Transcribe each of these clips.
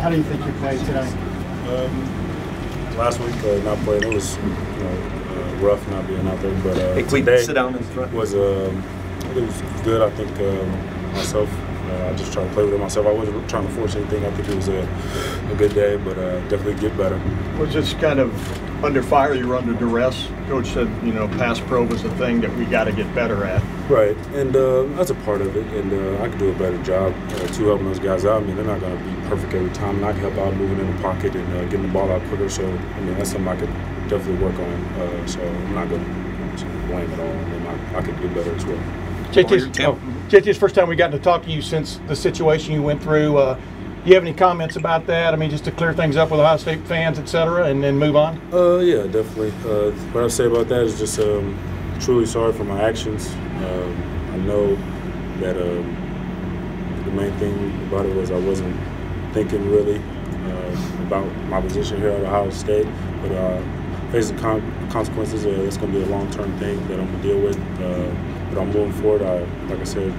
how do you think you played today? Last week, not playing, it was rough not being out there. But hey, today sit down in front. It was good. I think myself, I just tried to play with it myself. I wasn't trying to force anything. I think it was a good day, but definitely get better. Was this kind of under fire? You were under duress. Coach said, pass pro was a thing that we got to get better at. Right, and that's a part of it, and I could do a better job to helping those guys out. I mean, they're not going to be perfect every time, and I can help out moving in the pocket and getting the ball out quicker. So, I mean, that's something I could definitely work on. So I'm not going to blame it all. I mean, I could do better as well. JT's first time we got to talk to you since the situation you went through. Do you have any comments about that? I mean, just to clear things up with Ohio State fans, et cetera, and then move on? Yeah, definitely. What I say about that is just truly sorry for my actions. I know that the main thing about it was I wasn't thinking really about my position here at Ohio State, but facing consequences, it's going to be a long-term thing that I'm going to deal with. But I'm moving forward. Like I said,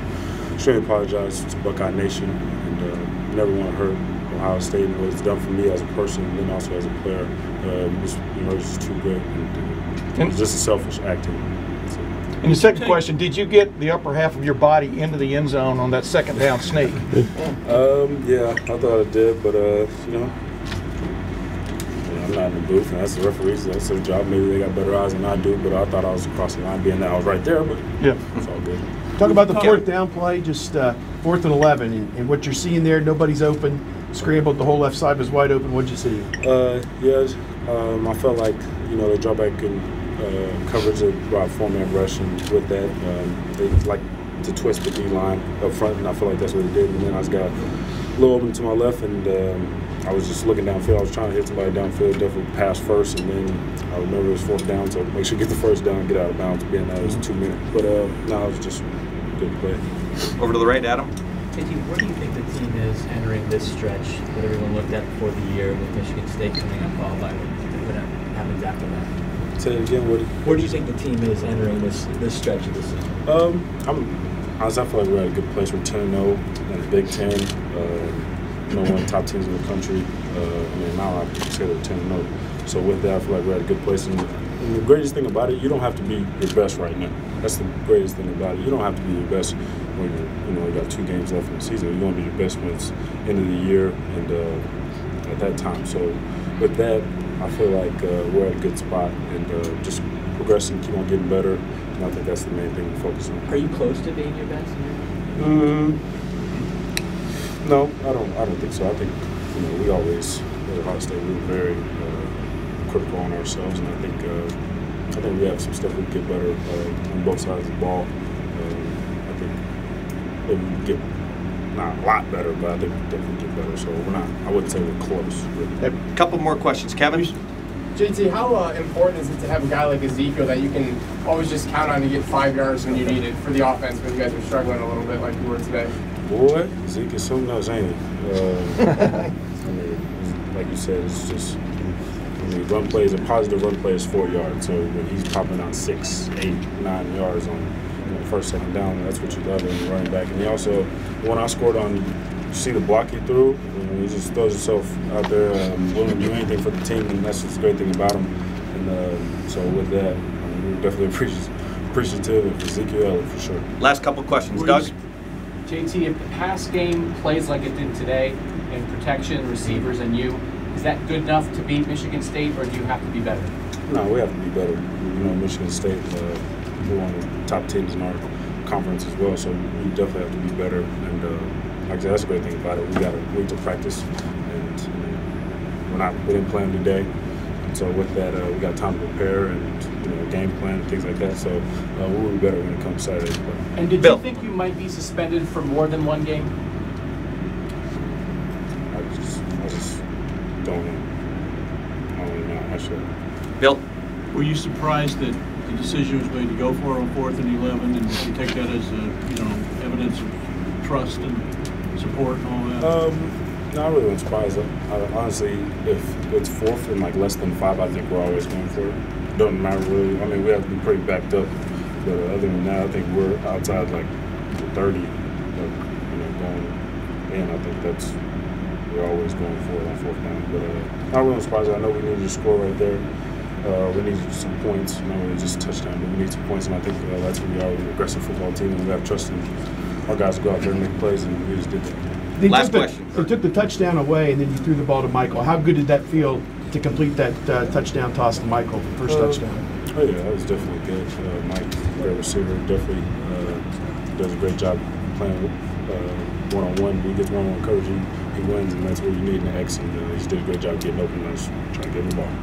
extremely apologize to Buckeye Nation, and never want to hurt Ohio State and what it's done for me as a person and then also as a player. It's just too good. And it's just a selfish acting. And the second question, did you get the upper half of your body into the end zone on that second down sneak? Yeah, I thought I did, but I'm not in the booth, and that's the referees. That's their job. Maybe they got better eyes than I do, but I thought I was across the line, being that I was right there. But yeah, it's all good. Talk about the fourth down play, just 4th and 11, and what you're seeing there. Nobody's open. Scrambled. The whole left side was wide open. What'd you see? I felt like they draw back in coverage about 4-man rush, and with that, they like to twist the D line up front, and I feel like that's what they did. And then I just got a little open to my left, and I was just looking downfield. I was trying to hit somebody downfield, definitely pass first, and then I remember it was 4th down, so make sure you get the first down, get out of bounds, being that it was 2 minutes. But no, it was just good play. Over to the right, Adam. JT, where do you think the team is entering this stretch that everyone looked at before the year with Michigan State coming up followed by what happens after that? Say it again. Where do you think the team is entering this stretch of the season? Honestly, I feel like we're at a good place. We're 10-0 in the Big Ten. One of the top teams in the country. Now I consider 10-0. So with that, I feel like we're at a good place. And the greatest thing about it, you don't have to be your best right now. That's the greatest thing about it. You don't have to be your best when you got 2 games left in the season. You want to be your best when it's end of the year and at that time. So with that, I feel like we're at a good spot and just progressing, keep on getting better. And I think that's the main thing to focus on. Are you close to being your best? No, I don't think so. I think we always at Ohio State we were very critical on ourselves, and I think we have some stuff we can get better on both sides of the ball. I think maybe we can get not a lot better, but I think we definitely get better. So I wouldn't say we're close. Really. A couple more questions, Kevin. JT, how important is it to have a guy like Ezekiel that you can always just count on to get 5 yards when you need it for the offense when you guys are struggling a little bit like you were today? Boy, Zeke is something else, ain't he? I mean, like you said, it's just run plays. A positive run play is 4 yards. So when he's popping out 6, 8, 9 yards on first, second down, that's what you love in running back. And he also, when I scored on, you see the block he threw. He just throws himself out there, willing to do anything for the team, and that's what's the great thing about him. And so with that, we're definitely appreciative of Ezekiel Elliott for sure. Last couple questions, Doug. JT, if the pass game plays like it did today in protection, receivers, and you, is that good enough to beat Michigan State, or do you have to be better? No, we have to be better. Michigan State, we're one of the top teams in our conference as well, so we definitely have to be better. And like I said, that's a great thing about it. We got to wait to practice, and we didn't play them today. And so with that, we got time to prepare and game plan and things like that. So we'll be better when it comes Saturday. And did you think you might be suspended for more than one game? I just don't know. I don't know. Actually. Bill, were you surprised that the decision was made to go for it on 4th and 11, and did you take that as evidence of trust and support and all that? No, I really wasn't surprised. Honestly, if it's 4th and less than 5, I think we're always going for it. Doesn't matter really. I mean, we have to be pretty backed up. But other than that, I think we're outside the 30. Going in. I think that's we're always going for it on fourth down. But not really surprised. I know we needed to score right there. We needed some points, not really just a touchdown, but we need some points. And I think that's who we are. We're an aggressive football team, and we have trust in our guys to go out there and make plays, and we just did that. Last question. They took the touchdown away, and then you threw the ball to Michael. How good did that feel to complete that touchdown toss to Michael, first touchdown? Oh yeah, that was definitely good. Mike, great receiver, definitely does a great job playing one-on-one. When he gets one-on-one coverage, he wins, and that's what you need in the X. And he just did a great job getting open and just trying to get him the ball.